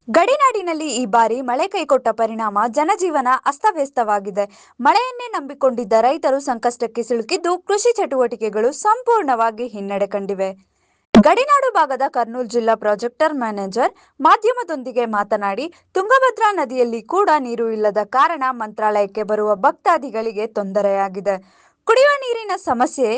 ಗಡಿನಾಡಿನಲ್ಲಿ ಈ ಬಾರಿ ಮಳೆ ಕೈಕೊಟ್ಟ ಪರಿಣಾಮ ಜನಜೀವನ ಅಸ್ತವ್ಯಸ್ತವಾಗಿದೆ. ಮಳೆಯನ್ನೇ ನಂಬಿಕೊಂಡಿದ್ದ ರೈತರು ಸಂಕಷ್ಟಕ್ಕೆ ಸಿಲುಕಿದ್ದು ಕೃಷಿ ಚಟುವಟಿಕೆಗಳು ಸಂಪೂರ್ಣವಾಗಿ ಹಿನ್ನಡೆ ಕಂಡಿವೆ. ಗಡಿನಾಡು ಭಾಗದ ಕರ್ನೂಲ್ ಜಿಲ್ಲಾ ಪ್ರಾಜೆಕ್ಟರ್ ಮ್ಯಾನೇಜರ್ ಮಾಧ್ಯಮದೊಂದಿಗೆ ಮಾತನಾಡಿ, ತುಂಗಭದ್ರಾ ನದಿಯಲ್ಲಿ ಕೂಡ ನೀರು ಇಲ್ಲದ ಕಾರಣ ಮಂತ್ರಾಲಯಕ್ಕೆ ಬರುವ ಭಕ್ತಾದಿಗಳಿಗೆ ತೊಂದರೆಯಾಗಿದೆ. ಕುಡಿಯುವ ನೀರಿನ ಸಮಸ್ಯೆ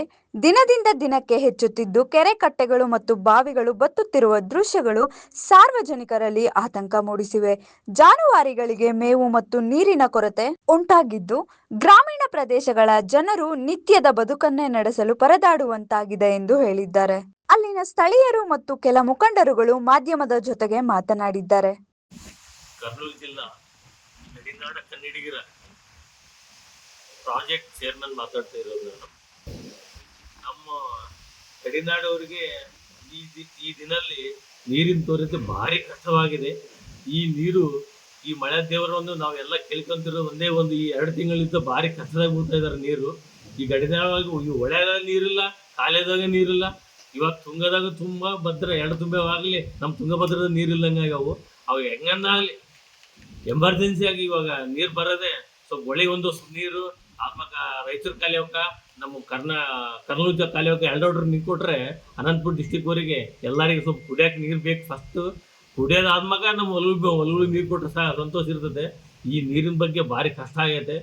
ದಿನದಿಂದ ದಿನಕ್ಕೆ ಹೆಚ್ಚುತ್ತಿದ್ದು, ಕೆರೆ ಕಟ್ಟೆಗಳು ಮತ್ತು ಬಾವಿಗಳು ಬತ್ತುತ್ತಿರುವ ದೃಶ್ಯಗಳು ಸಾರ್ವಜನಿಕರಲ್ಲಿ ಆತಂಕ ಮೂಡಿಸಿವೆ. ಜಾನುವಾರುಗಳಿಗೆ ಮೇವು ಮತ್ತು ನೀರಿನ ಕೊರತೆ ಉಂಟಾಗಿದ್ದು, ಗ್ರಾಮೀಣ ಪ್ರದೇಶಗಳ ಜನರು ನಿತ್ಯದ ಬದುಕನ್ನೇ ನಡೆಸಲು ಪರದಾಡುವಂತಾಗಿದೆ ಎಂದು ಹೇಳಿದ್ದಾರೆ. ಅಲ್ಲಿನ ಸ್ಥಳೀಯರು ಮತ್ತು ಕೆಲ ಮುಖಂಡರುಗಳು ಮಾಧ್ಯಮದ ಜೊತೆಗೆ ಮಾತನಾಡಿದ್ದಾರೆ. ಕರ್ನೂಲ್ ಜಿಲ್ಲಾ ಗಡಿನಾಡ ಕನ್ನಡಿಗರ ಪ್ರಾಜೆಕ್ಟ್ ಚೇರ್ಮನ್ ಮಾತಾಡ್ತಾ ಇರೋದು. ನಮ್ಮ ಗಡಿನಾಡವರಿಗೆ ಈ ದಿನಲ್ಲಿ ನೀರಿನ ತೋರಿಕೆ ಭಾರಿ ಕಷ್ಟವಾಗಿದೆ. ಈ ನೀರು, ಈ ಮಳೆ ದೇವರನ್ನು ನಾವೆಲ್ಲ ಕೇಳ್ಕೊಂತಿರೋ ಒಂದೇ ಒಂದು ಈ 2 ತಿಂಗಳಿಂದ ಭಾರಿ ಕಷ್ಟದಾಗ ಬಿಡ್ತಾ ಇದ್ದಾರೆ ನೀರು. ಈ ಗಡಿನಾಡವಾಗಿ ಈ ಹೊಳೆದಾಗ ನೀರಿಲ್ಲ, ಕಾಲೇದಾಗ ನೀರಿಲ್ಲ. ಇವಾಗ ತುಂಗದಾಗ ಭದ್ರ 2 ತುಂಬವಾಗಲಿ ನಮ್ಮ ತುಂಗಭದ್ರದ ನೀರಿಲ್ಲಂಗೆ ಆಗ್ಯಾವು. ಅವು ಹೆಂಗನ್ನಾಗಲಿ ಎಮರ್ಜೆನ್ಸಿ ಆಗಿ ಇವಾಗ ನೀರು ಬರೋದೆ ಸ್ವಲ್ಪ ಹೊಳೆಗೆ ಒಂದು ನೀರು ಆತ್ಮಕ ರೈತರು ಕಾಲಿಯವಕ್ಕ ನಮ್ಮ ಕರ್ನೂಲ್ ಕಾಲಿಯವಕ್ಕ 2 ನೀರು ಕೊಟ್ರೆ ಅನಂತಪುರ ಡಿಸ್ಟಿಕ್ವರೆಗೆ ಎಲ್ಲರಿಗೂ ಸ್ವಲ್ಪ ಕುಡಿಯೋಕೆ ನೀರು ಬೇಕು. ಫಸ್ಟು ಕುಡಿಯೋದಾದ್ಮಾಗ ನಮ್ಮ ಹೊಲಗಳಿಗೆ ನೀರು ಕೊಟ್ಟರೆ ಸಂತೋಷ ಇರ್ತದೆ. ಈ ನೀರಿನ ಬಗ್ಗೆ ಭಾರಿ ಕಷ್ಟ ಆಗೈತೆ.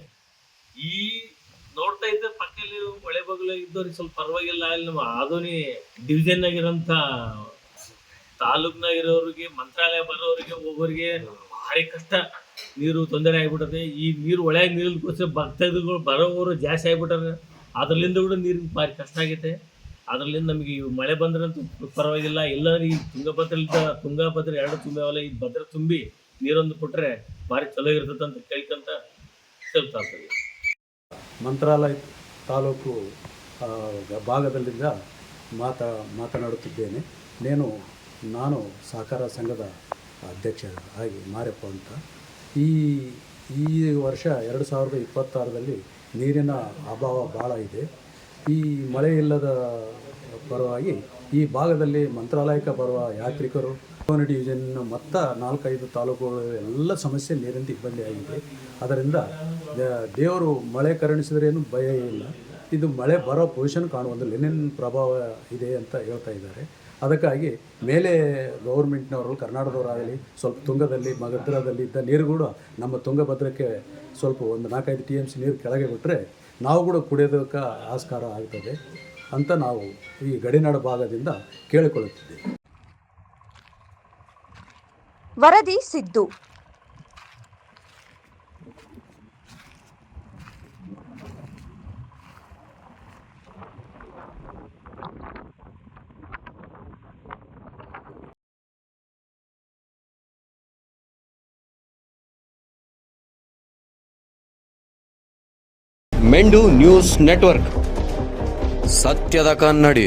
ಈ ನೋಡ್ತಾ ಇದ್ದ ಪಕ್ಕದಲ್ಲಿ ಹೊಳೆ ಬಗಲ ಇದ್ದವ್ರಿಗೆ ಸ್ವಲ್ಪ ಪರವಾಗಿಲ್ಲ. ಅಲ್ಲಿ ನಮ್ಮ ಆದೋನಿ ಡಿವಿಷನ್ ಆಗಿರೋಂಥ ತಾಲೂಕ್ನಾಗಿರೋರಿಗೆ, ಮಂತ್ರಾಲಯ ಬರೋರಿಗೆ, ಒಬ್ಬರಿಗೆ ಭಾರಿ ಕಷ್ಟ. ನೀರು ತೊಂದರೆ ಆಗಿಬಿಟ್ಟದೆ. ಈ ನೀರು ಹೊಳೆ ನೀರಿಗೋಸ್ಕರ ಭಕ್ತಾದಿಗಳು ಬರೋವರು ಜಾಸ್ತಿ ಆಗಿಬಿಟ್ಟಾರೆ. ಅದರಲ್ಲಿಂದ ಕೂಡ ನೀರಿನ ಭಾರಿ ಕಷ್ಟ ಆಗೈತೆ. ಅದರಲ್ಲಿಂದ ನಮಗೆ ಮಳೆ ಬಂದ್ರಂತೂ ಪರವಾಗಿಲ್ಲ. ಎಲ್ಲರೂ ಈ ತುಂಗಭದ್ರಾ 2 ತುಂಬಿವಲ್ಲ, ಈ ಭದ್ರ ತುಂಬಿ ನೀರೊಂದು ಕೊಟ್ಟರೆ ಭಾರಿ ಚಲೋ ಇರ್ತದೆ ಅಂತ ಕೇಳ್ಕೊಂತ ಹೇಳ್ತಾ ಇರ್ತೀವಿ. ಮಂತ್ರಾಲಯ ತಾಲೂಕು ಭಾಗದಲ್ಲಿಂದ ಮಾತನಾಡುತ್ತಿದ್ದೇನೆ. ನಾನು ಸಹಕಾರ ಸಂಘದ ಅಧ್ಯಕ್ಷ ಆಗಿ ಮಾರಪ್ಪ ಅಂತ. ಈ ವರ್ಷ 2026ರಲ್ಲಿ ನೀರಿನ ಅಭಾವ ಭಾಳ ಇದೆ. ಈ ಮಳೆ ಇಲ್ಲದ ಪರವಾಗಿ ಈ ಭಾಗದಲ್ಲಿ ಮಂತ್ರಾಲಯಕ್ಕೆ ಬರುವ ಯಾತ್ರಿಕರು, ಡಿವಿಷನ್ ಮತ್ತು 4-5 ತಾಲೂಕುಗಳು ಎಲ್ಲ ಸಮಸ್ಯೆ ನೀರಿನ ಇಬ್ಬಂದಿ ಆಗಿದೆ. ಅದರಿಂದ ದೇವರು ಮಳೆ ಕರುಣಿಸಿದ್ರೇನು ಭಯ ಇಲ್ಲ. ಇದು ಮಳೆ ಬರೋ ಪೊಸಿಷನ್ ಕಾಣುವುದು ಲೆನಿನ್ ಪ್ರಭಾವ ಇದೆ ಅಂತ ಹೇಳ್ತಾ ಇದ್ದಾರೆ. ಅದಕ್ಕಾಗಿ ಮೇಲೆ ಗೌರ್ಮೆಂಟ್ನವರು, ಕರ್ನಾಟಕದವರಾಗಲಿ ಸ್ವಲ್ಪ ತುಂಗದಲ್ಲಿ ಭದ್ರದಲ್ಲಿ ಇದ್ದ ನೀರು ಕೂಡ ನಮ್ಮ ತುಂಗಭದ್ರಕ್ಕೆ ಸ್ವಲ್ಪ ಒಂದು 4-5 TMC ನೀರು ಕೆಳಗೆ ಬಿಟ್ಟರೆ ನಾವು ಕೂಡ ಕುಡಿಯೋದಕ್ಕೆ ಆಸ್ಕಾರ ಆಗ್ತದೆ ಅಂತ ನಾವು ಈ ಗಡಿನಾಡು ಭಾಗದಿಂದ ಕೇಳಿಕೊಳ್ಳುತ್ತಿದ್ದೇವೆ. ವರದಿ ಸಿದ್ದು. ಮೆಂಡು ನ್ಯೂಸ್ ನೆಟ್ವರ್ಕ್, ಸತ್ಯದ ಕನ್ನಡಿ.